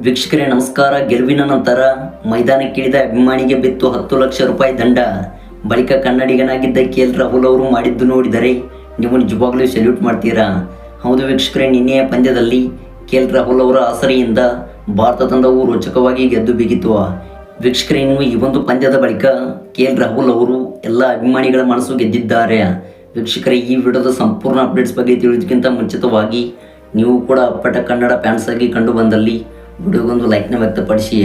ವೀಕ್ಷಕರೇ ನಮಸ್ಕಾರ. ಗೆಲುವಿನ ನಂತರ ಮೈದಾನಕ್ಕಿಳಿದ ಅಭಿಮಾನಿಗೆ ಬಿತ್ತು 10 ಲಕ್ಷ ರೂಪಾಯಿ ದಂಡ. ಬಳಿಕ ಕನ್ನಡಿಗನಾಗಿದ್ದ KL ರಾಹುಲ್ ಅವರು ಮಾಡಿದ್ದು ನೋಡಿದರೆ ನೀವು ನಿಜವಾಗ್ಲೂ ಸೆಲ್ಯೂಟ್ ಮಾಡ್ತೀರಾ? ಹೌದು ವೀಕ್ಷಕರೇ, ನಿನ್ನೆಯ ಪಂದ್ಯದಲ್ಲಿ KL ರಾಹುಲ್ ಅವರ ಆಸರೆಯಿಂದ ಭಾರತ ತಂಡವು ರೋಚಕವಾಗಿ ಗೆದ್ದು ಬಿಗಿತು. ವೀಕ್ಷಕರೇ, ಇನ್ನು ಈ ಒಂದು ಪಂದ್ಯದ ಬಳಿಕ KL ರಾಹುಲ್ ಅವರು ಎಲ್ಲ ಅಭಿಮಾನಿಗಳ ಮನಸ್ಸು ಗೆದ್ದಿದ್ದಾರೆ. ವೀಕ್ಷಕರೇ, ಈ ವಿಡಿಯೋದ ಸಂಪೂರ್ಣ ಅಪ್ಡೇಟ್ಸ್ ಬಗ್ಗೆ ತಿಳಿಯೋದಕ್ಕಿಂತ ಮುಂಚಿತವಾಗಿ ನೀವು ಕೂಡ ಅಪ್ಪಟ ಕನ್ನಡ ಫ್ಯಾನ್ಸ್ ಆಗಿ ಕಂಡು ಬಂದಲ್ಲಿ ವಿಡಿಯೋಗೊಂದು ಲೈಕ್ನ ವ್ಯಕ್ತಪಡಿಸಿ.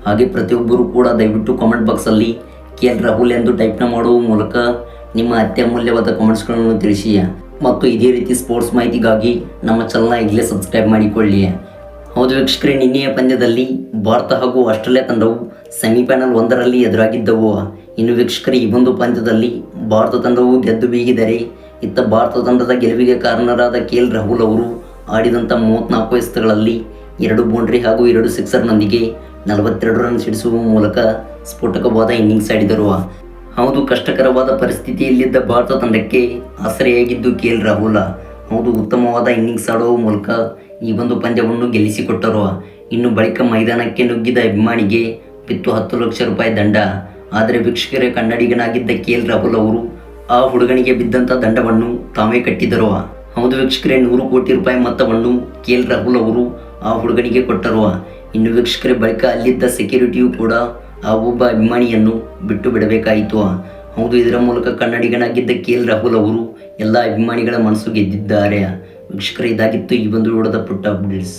ಹಾಗೆ ಪ್ರತಿಯೊಬ್ಬರು ಕೂಡ ದಯವಿಟ್ಟು ಕಾಮೆಂಟ್ ಬಾಕ್ಸಲ್ಲಿ KL ರಾಹುಲ್ ಎಂದು ಟೈಪ್ನ ಮಾಡುವ ಮೂಲಕ ನಿಮ್ಮ ಅತ್ಯಮೂಲ್ಯವಾದ ಕಾಮೆಂಟ್ಸ್ಗಳನ್ನು ತಿಳಿಸಿ. ಮತ್ತು ಇದೇ ರೀತಿ ಸ್ಪೋರ್ಟ್ಸ್ ಮಾಹಿತಿಗಾಗಿ ನಮ್ಮ ಚಾನಲ್ನ ಈಗಲೇ ಸಬ್ಸ್ಕ್ರೈಬ್ ಮಾಡಿಕೊಳ್ಳಿ. ಹೌದು ವೀಕ್ಷಕರೇ, ನಿನ್ನೆಯ ಪಂದ್ಯದಲ್ಲಿ ಭಾರತ ಹಾಗೂ ಆಸ್ಟ್ರೇಲಿಯಾ ತಂಡವು ಸೆಮಿಫೈನಲ್ 1ರಲ್ಲಿ ಎದುರಾಗಿದ್ದವು. ಇನ್ನು ವೀಕ್ಷಕರೇ, ಈ ಒಂದು ಪಂದ್ಯದಲ್ಲಿ ಭಾರತ ತಂಡವು ಗೆದ್ದು ಬೀಗಿದರೆ ಇತ್ತ ಭಾರತ ತಂಡದ ಗೆಲುವಿಗೆ ಕಾರಣರಾದ KL ರಾಹುಲ್ ಅವರು ಆಡಿದಂಥ 34 ಎಸೆತಗಳಲ್ಲಿ 2 ಬೌಂಡ್ರಿ ಹಾಗೂ 2 ಸಿಕ್ಸರ್ನೊಂದಿಗೆ 42 ರನ್ ಸಿಡಿಸುವ ಮೂಲಕ ಸ್ಫೋಟಕವಾದ ಇನ್ನಿಂಗ್ಸ್ ಆಡಿದರು. ಹೌದು, ಕಷ್ಟಕರವಾದ ಪರಿಸ್ಥಿತಿಯಲ್ಲಿದ್ದ ಭಾರತ ತಂಡಕ್ಕೆ ಆಸರೆಯಾಗಿದ್ದು KL ರಾಹುಲ್. ಹೌದು, ಉತ್ತಮವಾದ ಇನ್ನಿಂಗ್ಸ್ ಆಡುವ ಮೂಲಕ ಈ ಒಂದು ಪಂದ್ಯವನ್ನು ಗೆಲ್ಲಿಸಿಕೊಟ್ಟರು. ಇನ್ನು ಬಳಿಕ ಮೈದಾನಕ್ಕೆ ನುಗ್ಗಿದ ಅಭಿಮಾನಿಗೆ ಬಿತ್ತು 10 ಲಕ್ಷ ರೂಪಾಯಿ ದಂಡ. ಆದರೆ ವೀಕ್ಷಕರೇ, ಕನ್ನಡಿಗನಾಗಿದ್ದ KL ರಾಹುಲ್ ಅವರು ಆ ಹುಡುಗನಿಗೆ ಬಿದ್ದಂಥ ದಂಡವನ್ನು ತಾವೇ ಕಟ್ಟಿದರು. ಹೌದು ವೀಕ್ಷಕರೇ, 100 ಕೋಟಿ ರೂಪಾಯಿ ಮೊತ್ತವನ್ನು KL ರಾಹುಲ್ ಅವರು ಆ ಹುಡುಗನಿಗೆ ಕೊಟ್ಟರು. ಇನ್ನು ವೀಕ್ಷಕರೇ, ಬಳಿಕ ಅಲ್ಲಿದ್ದ ಸೆಕ್ಯೂರಿಟಿಯು ಕೂಡ ಆ ಒಬ್ಬ ಅಭಿಮಾನಿಯನ್ನು ಬಿಟ್ಟು ಬಿಡಬೇಕಾಯಿತು. ಹೌದು, ಇದರ ಮೂಲಕ ಕನ್ನಡಿಗನಾಗಿದ್ದ KL ರಾಹುಲ್ ಅವರು ಎಲ್ಲ ಅಭಿಮಾನಿಗಳ ಮನಸ್ಸು ಗೆದ್ದಿದ್ದಾರೆ. ವೀಕ್ಷಕರೇ, ಇದಾಗಿತ್ತು ಈ ಒಂದು ವಿಡಿಯೋದ ಪುಟ್ಟ ಅಪ್ಡೇಟ್ಸ್.